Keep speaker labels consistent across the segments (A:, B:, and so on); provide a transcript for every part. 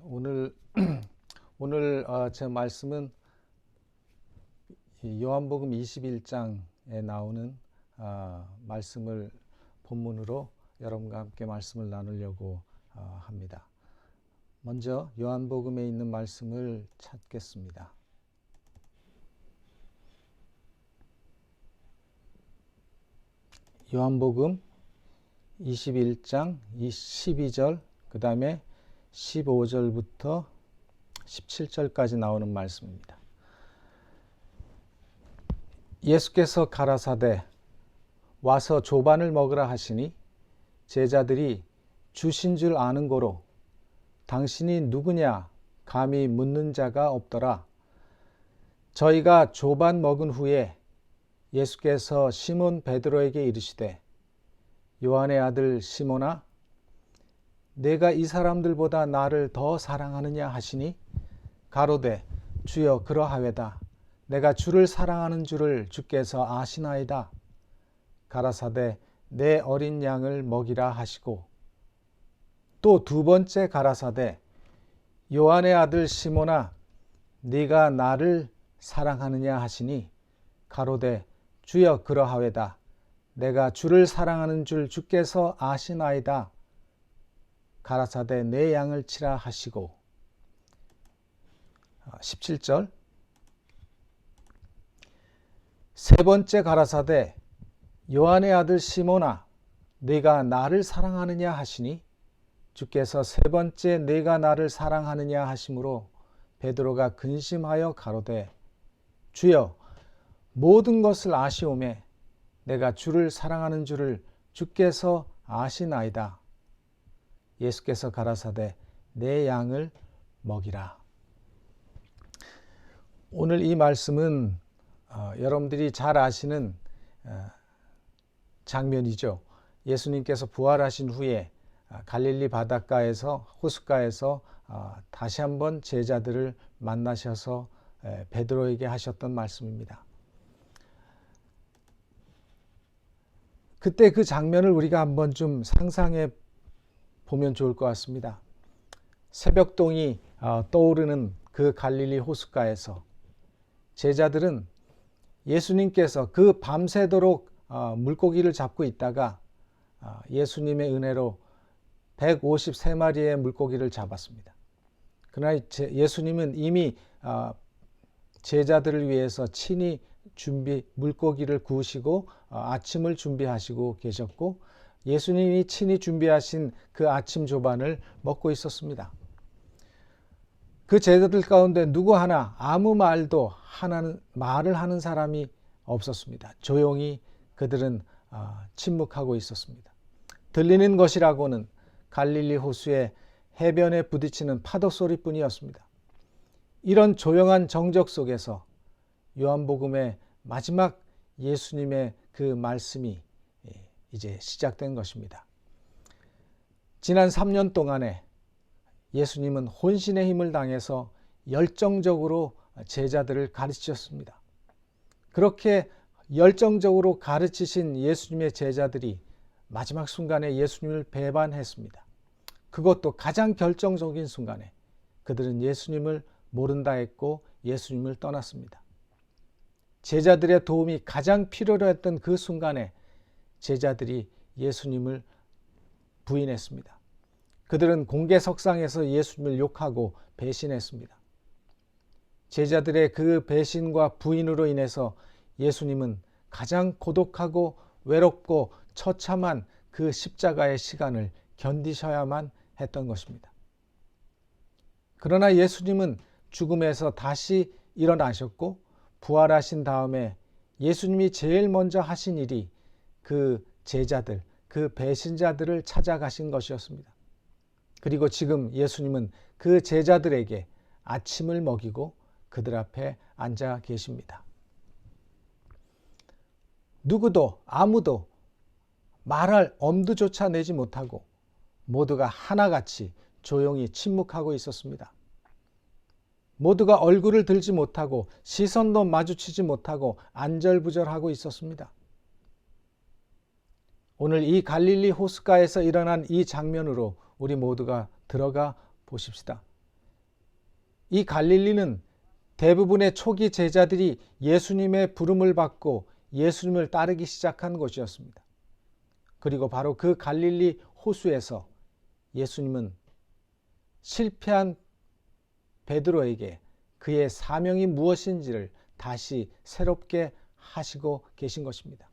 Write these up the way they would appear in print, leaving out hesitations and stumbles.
A: 오늘 제 말씀은 요한복음 21장에 나오는 말씀을 본문으로 여러분과 함께 말씀을 나누려고 합니다. 먼저 요한복음에 있는 말씀을 찾겠습니다. 요한복음 21장 12절 그 다음에 15절부터 17절까지 나오는 말씀입니다. 예수께서 가라사대 와서 조반을 먹으라 하시니 제자들이 주신 줄 아는 고로 당신이 누구냐 감히 묻는 자가 없더라. 저희가 조반 먹은 후에 예수께서 시몬 베드로에게 이르시되 요한의 아들 시몬아 내가 이 사람들보다 나를 더 사랑하느냐 하시니 가로되 주여 그러하외다. 내가 주를 사랑하는 줄을 주께서 아시나이다. 가라사대 내 어린 양을 먹이라 하시고 또 두 번째 가라사대 요한의 아들 시몬아 네가 나를 사랑하느냐 하시니 가로되 주여 그러하외다. 내가 주를 사랑하는 줄 주께서 아시나이다. 가라사대 내 양을 치라 하시고 17절 세 번째 가라사대 요한의 아들 시몬아 네가 나를 사랑하느냐 하시니 주께서 세 번째 네가 나를 사랑하느냐 하심으로 베드로가 근심하여 가로되 주여 모든 것을 아시오매 내가 주를 사랑하는 줄을 주께서 아시나이다. 예수께서 가라사대 내 양을 먹이라. 오늘 이 말씀은 여러분들이 잘 아시는 장면이죠. 예수님께서 부활하신 후에 갈릴리 바닷가에서 호숫가에서 다시 한번 제자들을 만나셔서 베드로에게 하셨던 말씀입니다. 그때 그 장면을 우리가 한번 좀 상상해 보면 좋을 것 같습니다. 새벽동이 떠오르는 그 갈릴리 호숫가에서 제자들은 예수님께서 그 밤새도록 물고기를 잡고 있다가 예수님의 은혜로 153마리의 물고기를 잡았습니다. 그러나 예수님은 이미 제자들을 위해서 친히 물고기를 구우시고 아침을 준비하시고 계셨고 예수님이 친히 준비하신 그 아침 조반을 먹고 있었습니다. 그 제자들 가운데 누구 하나 아무 말을 하는 사람이 없었습니다. 조용히 그들은 침묵하고 있었습니다. 들리는 것이라고는 갈릴리 호수의 해변에 부딪히는 파도 소리뿐이었습니다. 이런 조용한 정적 속에서 요한복음의 마지막 예수님의 그 말씀이 이제 시작된 것입니다. 지난 3년 동안에 예수님은 혼신의 힘을 당해서 열정적으로 제자들을 가르치셨습니다. 그렇게 열정적으로 가르치신 예수님의 제자들이 마지막 순간에 예수님을 배반했습니다. 그것도 가장 결정적인 순간에 그들은 예수님을 모른다 했고 예수님을 떠났습니다. 제자들의 도움이 가장 필요로 했던 그 순간에 제자들이 예수님을 부인했습니다. 그들은 공개석상에서 예수님을 욕하고 배신했습니다. 제자들의 그 배신과 부인으로 인해서 예수님은 가장 고독하고 외롭고 처참한 그 십자가의 시간을 견디셔야만 했던 것입니다. 그러나 예수님은 죽음에서 다시 일어나셨고 부활하신 다음에 예수님이 제일 먼저 하신 일이 그 제자들, 그 배신자들을 찾아가신 것이었습니다. 그리고 지금 예수님은 그 제자들에게 아침을 먹이고 그들 앞에 앉아 계십니다. 누구도 아무도 말할 엄두조차 내지 못하고 모두가 하나같이 조용히 침묵하고 있었습니다. 모두가 얼굴을 들지 못하고 시선도 마주치지 못하고 안절부절하고 있었습니다. 오늘 이 갈릴리 호숫가에서 일어난 이 장면으로 우리 모두가 들어가 보십시다. 이 갈릴리는 대부분의 초기 제자들이 예수님의 부름을 받고 예수님을 따르기 시작한 곳이었습니다. 그리고 바로 그 갈릴리 호수에서 예수님은 실패한 베드로에게 그의 사명이 무엇인지를 다시 새롭게 하시고 계신 것입니다.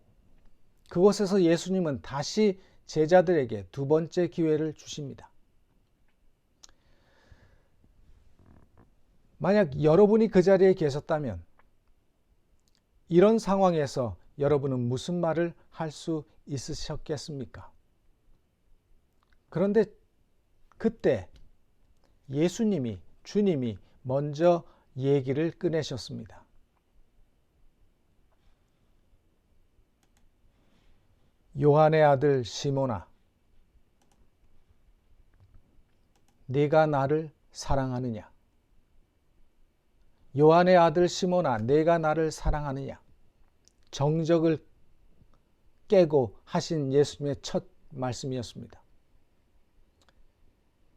A: 그곳에서 예수님은 다시 제자들에게 두 번째 기회를 주십니다. 만약 여러분이 그 자리에 계셨다면 이런 상황에서 여러분은 무슨 말을 할 수 있으셨겠습니까? 그런데 그때 주님이 먼저 얘기를 꺼내셨습니다. 요한의 아들 시몬아, 네가 나를 사랑하느냐? 요한의 아들 시몬아, 네가 나를 사랑하느냐? 정적을 깨고 하신 예수님의 첫 말씀이었습니다.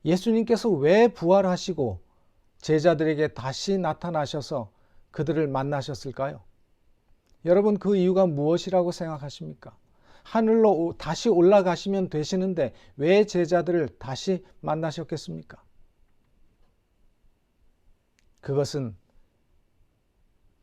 A: 예수님께서 왜 부활하시고 제자들에게 다시 나타나셔서 그들을 만나셨을까요? 여러분, 그 이유가 무엇이라고 생각하십니까? 하늘로 다시 올라가시면 되시는데 왜 제자들을 다시 만나셨겠습니까? 그것은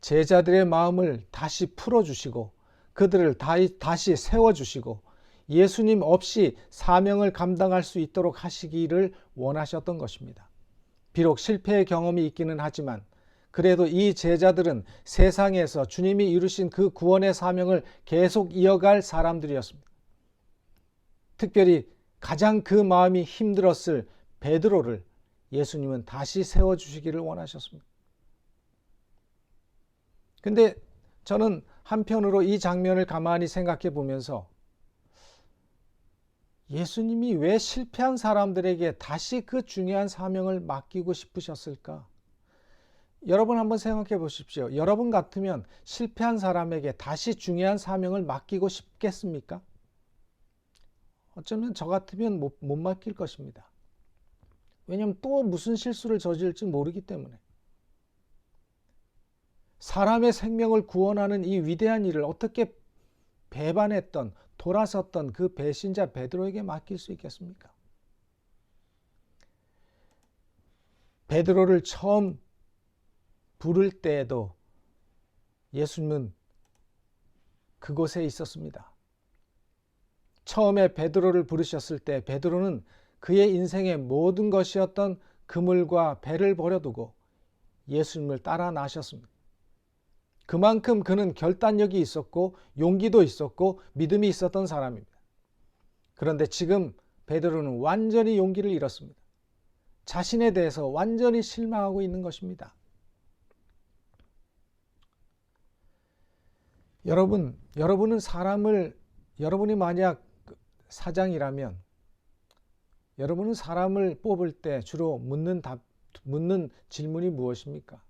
A: 제자들의 마음을 다시 풀어주시고 그들을 다시 세워주시고 예수님 없이 사명을 감당할 수 있도록 하시기를 원하셨던 것입니다. 비록 실패의 경험이 있기는 하지만 그래도 이 제자들은 세상에서 주님이 이루신 그 구원의 사명을 계속 이어갈 사람들이었습니다. 특별히 가장 그 마음이 힘들었을 베드로를 예수님은 다시 세워주시기를 원하셨습니다. 근데 저는 한편으로 이 장면을 가만히 생각해 보면서 예수님이 왜 실패한 사람들에게 다시 그 중요한 사명을 맡기고 싶으셨을까? 여러분 한번 생각해 보십시오. 여러분 같으면 실패한 사람에게 다시 중요한 사명을 맡기고 싶겠습니까? 어쩌면 저 같으면 못 맡길 것입니다. 왜냐하면 또 무슨 실수를 저질지 모르기 때문에. 사람의 생명을 구원하는 이 위대한 일을 어떻게 배반했던, 돌아섰던 그 배신자 베드로에게 맡길 수 있겠습니까? 베드로를 처음 부를 때에도 예수님은 그곳에 있었습니다. 처음에 베드로를 부르셨을 때 베드로는 그의 인생의 모든 것이었던 그물과 배를 버려두고 예수님을 따라 나셨습니다. 그만큼 그는 결단력이 있었고 용기도 있었고 믿음이 있었던 사람입니다. 그런데 지금 베드로는 완전히 용기를 잃었습니다. 자신에 대해서 완전히 실망하고 있는 것입니다. 여러분은 여러분이 만약 사장이라면 여러분은 사람을 뽑을 때 주로 묻는 질문이 무엇입니까?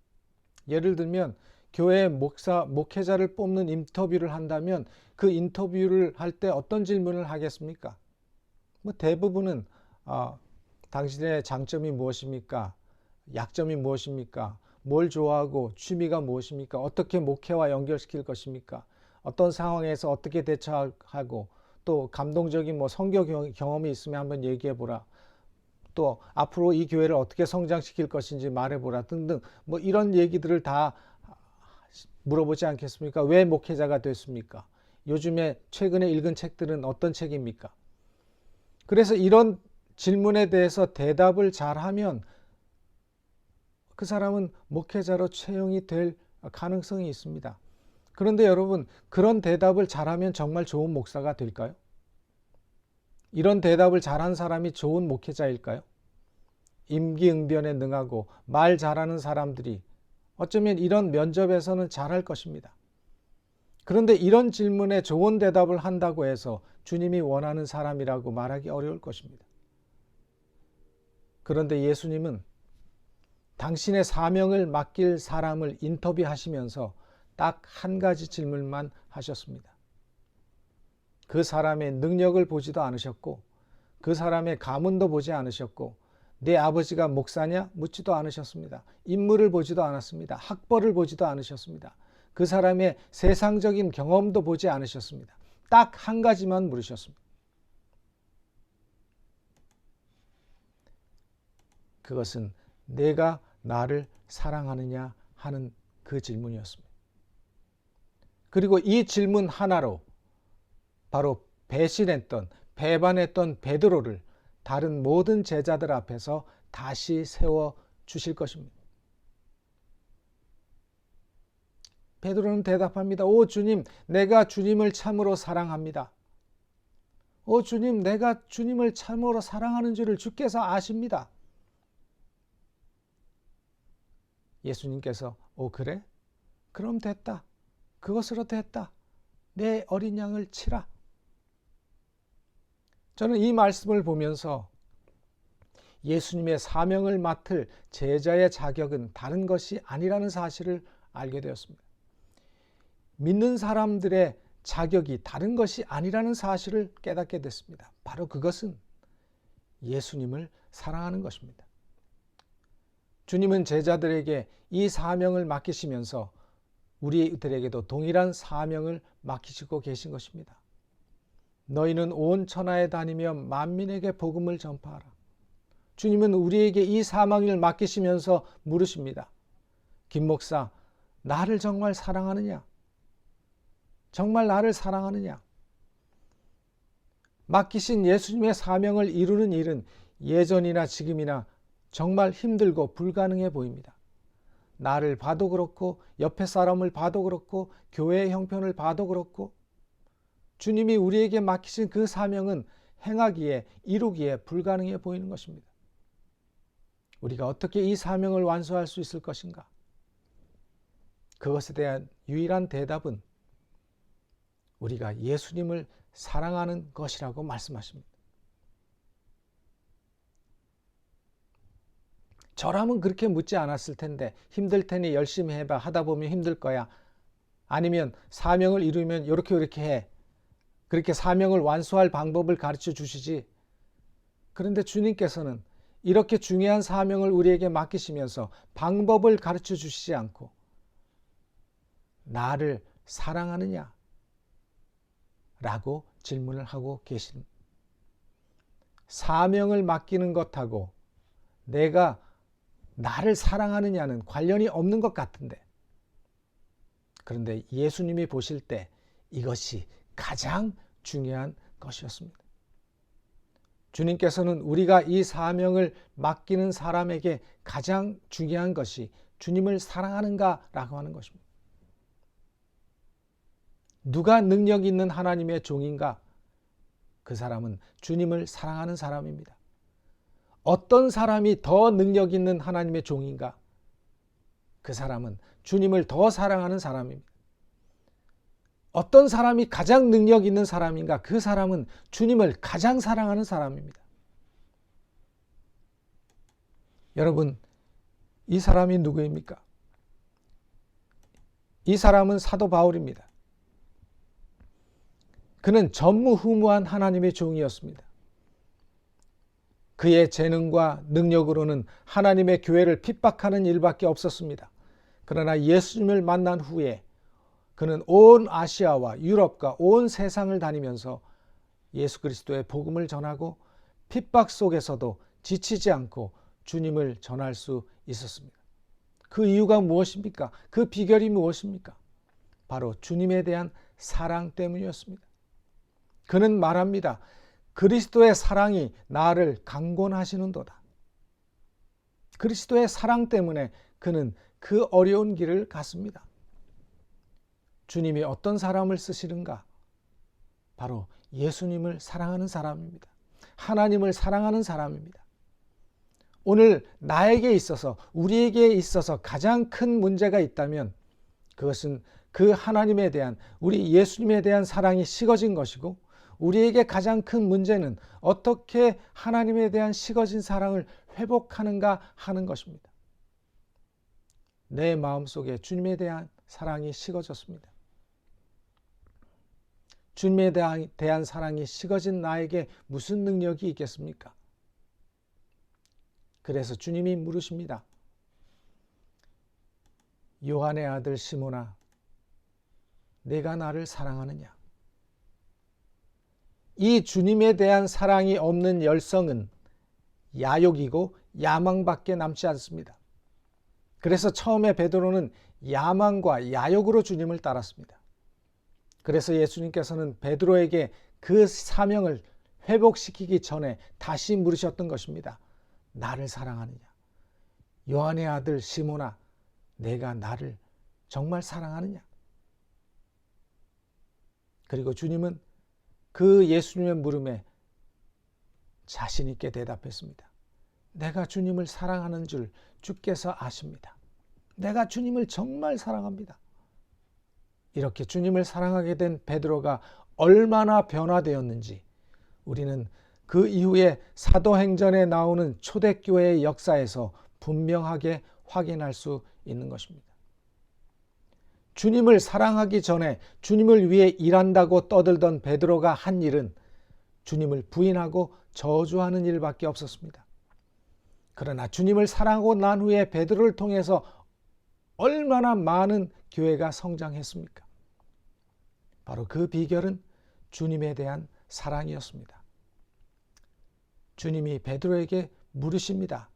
A: 예를 들면 교회 목회자를 뽑는 인터뷰를 한다면 그 인터뷰를 할 때 어떤 질문을 하겠습니까? 대부분은 당신의 장점이 무엇입니까? 약점이 무엇입니까? 뭘 좋아하고 취미가 무엇입니까? 어떻게 목회와 연결시킬 것입니까? 어떤 상황에서 어떻게 대처하고 또 감동적인 선교 경험이 있으면 한번 얘기해 보라. 또 앞으로 이 교회를 어떻게 성장시킬 것인지 말해 보라 등등 이런 얘기들을 다 물어보지 않겠습니까? 왜 목회자가 됐습니까? 요즘에 최근에 읽은 책들은 어떤 책입니까? 그래서 이런 질문에 대해서 대답을 잘하면 그 사람은 목회자로 채용이 될 가능성이 있습니다. 그런데 여러분, 그런 대답을 잘하면 정말 좋은 목사가 될까요? 이런 대답을 잘한 사람이 좋은 목회자일까요? 임기응변에 능하고 말 잘하는 사람들이 어쩌면 이런 면접에서는 잘할 것입니다. 그런데 이런 질문에 좋은 대답을 한다고 해서 주님이 원하는 사람이라고 말하기 어려울 것입니다. 그런데 예수님은 당신의 사명을 맡길 사람을 인터뷰하시면서 딱 한 가지 질문만 하셨습니다. 그 사람의 능력을 보지도 않으셨고 그 사람의 가문도 보지 않으셨고 네 아버지가 목사냐? 묻지도 않으셨습니다. 인물을 보지도 않았습니다. 학벌을 보지도 않으셨습니다. 그 사람의 세상적인 경험도 보지 않으셨습니다. 딱 한 가지만 물으셨습니다. 그것은 내가 나를 사랑하느냐 하는 그 질문이었습니다. 그리고 이 질문 하나로 바로 배신했던, 배반했던 베드로를 다른 모든 제자들 앞에서 다시 세워 주실 것입니다. 베드로는 대답합니다. 오 주님, 내가 주님을 참으로 사랑합니다. 오 주님, 내가 주님을 참으로 사랑하는 줄을 주께서 아십니다. 예수님께서 오 그래? 그럼 됐다. 그것으로 됐다. 내 어린 양을 치라. 저는 이 말씀을 보면서 예수님의 사명을 맡을 제자의 자격은 다른 것이 아니라는 사실을 알게 되었습니다. 믿는 사람들의 자격이 다른 것이 아니라는 사실을 깨닫게 됐습니다. 바로 그것은 예수님을 사랑하는 것입니다. 주님은 제자들에게 이 사명을 맡기시면서 우리들에게도 동일한 사명을 맡기시고 계신 것입니다. 너희는 온 천하에 다니며 만민에게 복음을 전파하라. 주님은 우리에게 이 사명을 맡기시면서 물으십니다. 김 목사, 나를 정말 사랑하느냐? 정말 나를 사랑하느냐? 맡기신 예수님의 사명을 이루는 일은 예전이나 지금이나 정말 힘들고 불가능해 보입니다. 나를 봐도 그렇고 옆에 사람을 봐도 그렇고 교회의 형편을 봐도 그렇고 주님이 우리에게 맡기신 그 사명은 행하기에 이루기에 불가능해 보이는 것입니다. 우리가 어떻게 이 사명을 완수할 수 있을 것인가? 그것에 대한 유일한 대답은 우리가 예수님을 사랑하는 것이라고 말씀하십니다. 저라면 그렇게 묻지 않았을 텐데 힘들 테니 열심히 해봐. 하다 보면 힘들 거야. 아니면 사명을 이루면 이렇게 해. 그렇게 사명을 완수할 방법을 가르쳐 주시지. 그런데 주님께서는 이렇게 중요한 사명을 우리에게 맡기시면서 방법을 가르쳐 주시지 않고 나를 사랑하느냐? 라고 질문을 하고 계신 사명을 맡기는 것하고 내가 나를 사랑하느냐는 관련이 없는 것 같은데 그런데 예수님이 보실 때 이것이 가장 중요한 것이었습니다. 주님께서는 우리가 이 사명을 맡기는 사람에게 가장 중요한 것이 주님을 사랑하는가라고 하는 것입니다. 누가 능력 있는 하나님의 종인가? 그 사람은 주님을 사랑하는 사람입니다. 어떤 사람이 더 능력 있는 하나님의 종인가? 그 사람은 주님을 더 사랑하는 사람입니다. 어떤 사람이 가장 능력 있는 사람인가? 그 사람은 주님을 가장 사랑하는 사람입니다. 여러분, 이 사람이 누구입니까? 이 사람은 사도 바울입니다. 그는 전무후무한 하나님의 종이었습니다. 그의 재능과 능력으로는 하나님의 교회를 핍박하는 일밖에 없었습니다. 그러나 예수님을 만난 후에 그는 온 아시아와 유럽과 온 세상을 다니면서 예수 그리스도의 복음을 전하고 핍박 속에서도 지치지 않고 주님을 전할 수 있었습니다. 그 이유가 무엇입니까? 그 비결이 무엇입니까? 바로 주님에 대한 사랑 때문이었습니다. 그는 말합니다. 그리스도의 사랑이 나를 강권하시는도다. 그리스도의 사랑 때문에 그는 그 어려운 길을 갔습니다. 주님이 어떤 사람을 쓰시는가? 바로 예수님을 사랑하는 사람입니다. 하나님을 사랑하는 사람입니다. 오늘 나에게 있어서 우리에게 있어서 가장 큰 문제가 있다면 그것은 그 하나님에 대한 우리 예수님에 대한 사랑이 식어진 것이고 우리에게 가장 큰 문제는 어떻게 하나님에 대한 식어진 사랑을 회복하는가 하는 것입니다. 내 마음속에 주님에 대한 사랑이 식어졌습니다. 주님에 대한 사랑이 식어진 나에게 무슨 능력이 있겠습니까? 그래서 주님이 물으십니다. 요한의 아들 시몬아, 내가 나를 사랑하느냐? 이 주님에 대한 사랑이 없는 열성은 야욕이고 야망밖에 남지 않습니다. 그래서 처음에 베드로는 야망과 야욕으로 주님을 따랐습니다. 그래서 예수님께서는 베드로에게 그 사명을 회복시키기 전에 다시 물으셨던 것입니다. 나를 사랑하느냐? 요한의 아들 시몬아, 내가 나를 정말 사랑하느냐? 그리고 주님은 그 예수님의 물음에 자신 있게 대답했습니다. 내가 주님을 사랑하는 줄 주께서 아십니다. 내가 주님을 정말 사랑합니다. 이렇게 주님을 사랑하게 된 베드로가 얼마나 변화되었는지 우리는 그 이후에 사도행전에 나오는 초대교회의 역사에서 분명하게 확인할 수 있는 것입니다. 주님을 사랑하기 전에 주님을 위해 일한다고 떠들던 베드로가 한 일은 주님을 부인하고 저주하는 일밖에 없었습니다. 그러나 주님을 사랑하고 난 후에 베드로를 통해서 얼마나 많은 교회가 성장했습니까? 바로 그 비결은 주님에 대한 사랑이었습니다. 주님이 베드로에게 물으십니다.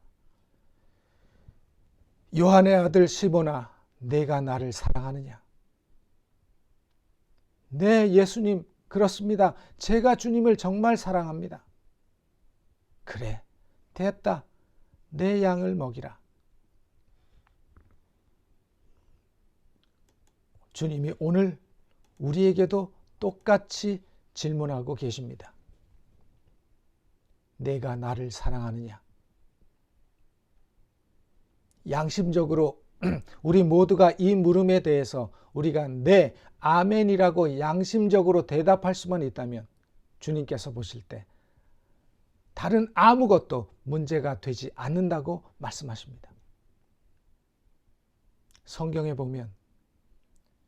A: 요한의 아들 시몬아, 내가 나를 사랑하느냐? 네, 예수님, 그렇습니다. 제가 주님을 정말 사랑합니다. 그래, 됐다. 내 양을 먹이라. 주님이 오늘 우리에게도 똑같이 질문하고 계십니다. 내가 나를 사랑하느냐? 양심적으로 우리 모두가 이 물음에 대해서 우리가 네, 아멘이라고 양심적으로 대답할 수만 있다면 주님께서 보실 때 다른 아무것도 문제가 되지 않는다고 말씀하십니다. 성경에 보면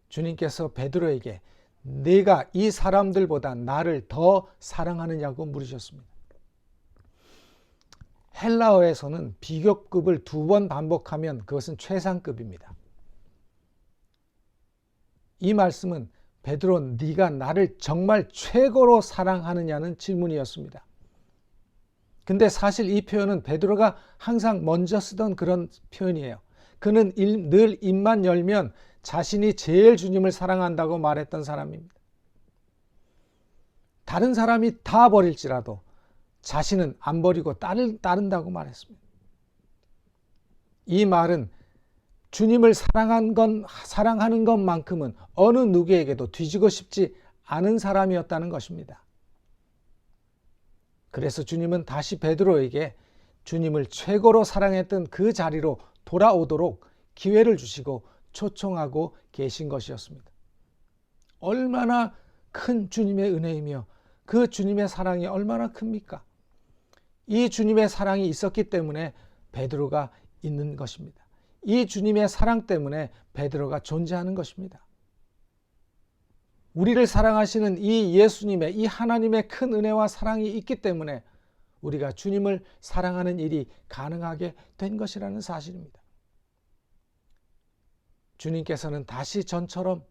A: 주님께서 베드로에게 네가 이 사람들보다 나를 더 사랑하느냐고 물으셨습니다. 헬라어에서는 비교급을 2번 반복하면 그것은 최상급입니다. 이 말씀은 베드로, 네가 나를 정말 최고로 사랑하느냐는 질문이었습니다. 근데 사실 이 표현은 베드로가 항상 먼저 쓰던 그런 표현이에요. 그는 늘 입만 열면 자신이 제일 주님을 사랑한다고 말했던 사람입니다. 다른 사람이 다 버릴지라도 자신은 안 버리고 따른다고 말했습니다. 이 말은 주님을 사랑하는 것만큼은 어느 누구에게도 뒤지고 싶지 않은 사람이었다는 것입니다. 그래서 주님은 다시 베드로에게 주님을 최고로 사랑했던 그 자리로 돌아오도록 기회를 주시고 초청하고 계신 것이었습니다. 얼마나 큰 주님의 은혜이며 그 주님의 사랑이 얼마나 큽니까? 이 주님의 사랑이 있었기 때문에 베드로가 있는 것입니다. 이 주님의 사랑 때문에 베드로가 존재하는 것입니다. 우리를 사랑하시는 이 예수님의, 이 하나님의 큰 은혜와 사랑이 있기 때문에 우리가 주님을 사랑하는 일이 가능하게 된 것이라는 사실입니다. 주님께서는 다시 전처럼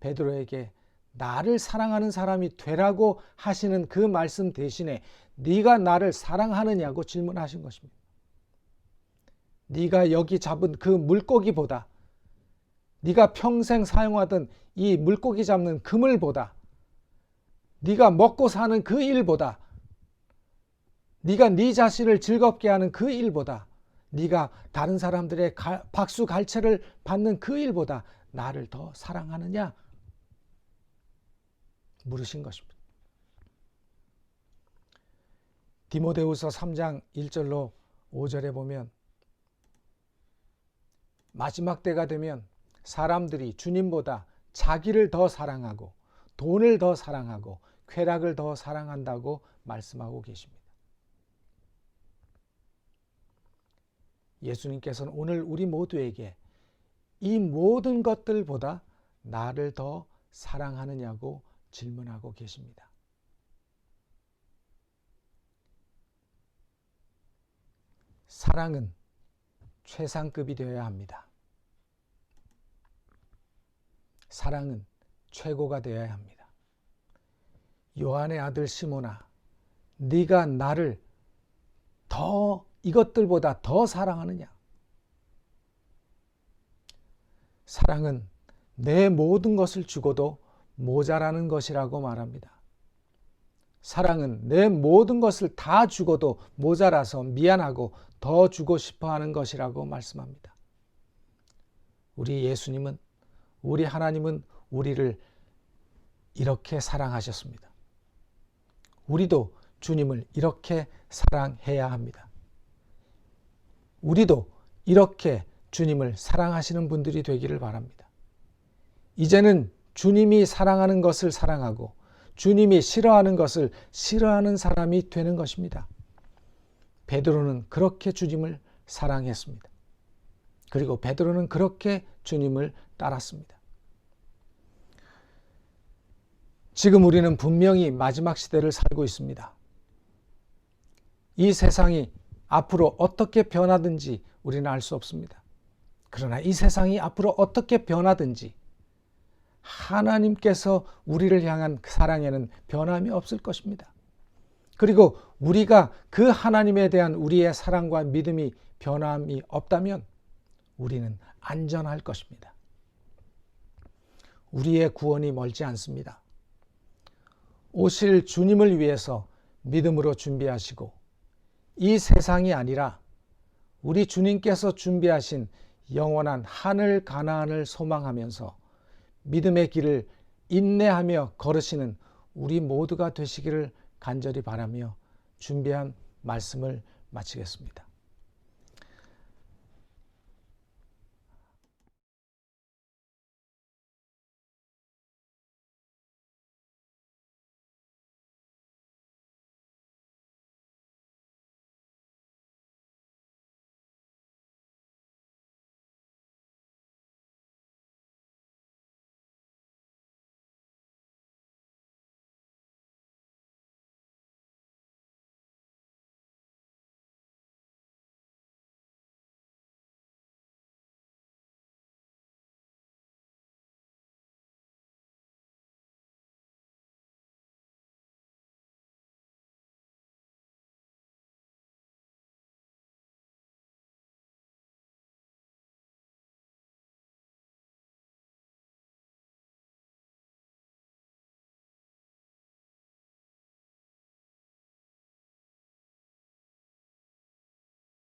A: 베드로에게 나를 사랑하는 사람이 되라고 하시는 그 말씀 대신에 네가 나를 사랑하느냐고 질문하신 것입니다. 네가 여기 잡은 그 물고기보다, 네가 평생 사용하던 이 물고기 잡는 그물보다, 네가 먹고 사는 그 일보다, 네가 네 자신을 즐겁게 하는 그 일보다, 네가 다른 사람들의 박수 갈채를 받는 그 일보다 나를 더 사랑하느냐 물으신 것입니다. 디모데후서 3장 1절로 5절에 보면 마지막 때가 되면 사람들이 주님보다 자기를 더 사랑하고 돈을 더 사랑하고 쾌락을 더 사랑한다고 말씀하고 계십니다. 예수님께서는 오늘 우리 모두에게 이 모든 것들보다 나를 더 사랑하느냐고 질문하고 계십니다. 사랑은 최상급이 되어야 합니다. 사랑은 최고가 되어야 합니다. 요한의 아들 시몬아, 네가 나를 이것들보다 더 사랑하느냐? 사랑은 내 모든 것을 주고도 모자라는 것이라고 말합니다. 사랑은 내 모든 것을 다 주고도 모자라서 미안하고 더 주고 싶어 하는 것이라고 말씀합니다. 우리 예수님은, 우리 하나님은 우리를 이렇게 사랑하셨습니다. 우리도 주님을 이렇게 사랑해야 합니다. 우리도 이렇게 주님을 사랑하시는 분들이 되기를 바랍니다. 이제는 주님이 사랑하는 것을 사랑하고 주님이 싫어하는 것을 싫어하는 사람이 되는 것입니다. 베드로는 그렇게 주님을 사랑했습니다. 그리고 베드로는 그렇게 주님을 따랐습니다. 지금 우리는 분명히 마지막 시대를 살고 있습니다. 이 세상이 앞으로 어떻게 변하든지 우리는 알 수 없습니다. 그러나 이 세상이 앞으로 어떻게 변하든지 하나님께서 우리를 향한 사랑에는 변함이 없을 것입니다. 그리고 우리가 그 하나님에 대한 우리의 사랑과 믿음이 변함이 없다면 우리는 안전할 것입니다. 우리의 구원이 멀지 않습니다. 오실 주님을 위해서 믿음으로 준비하시고 이 세상이 아니라 우리 주님께서 준비하신 영원한 하늘 가나안을 소망하면서 믿음의 길을 인내하며 걸으시는 우리 모두가 되시기를 간절히 바라며 준비한 말씀을 마치겠습니다.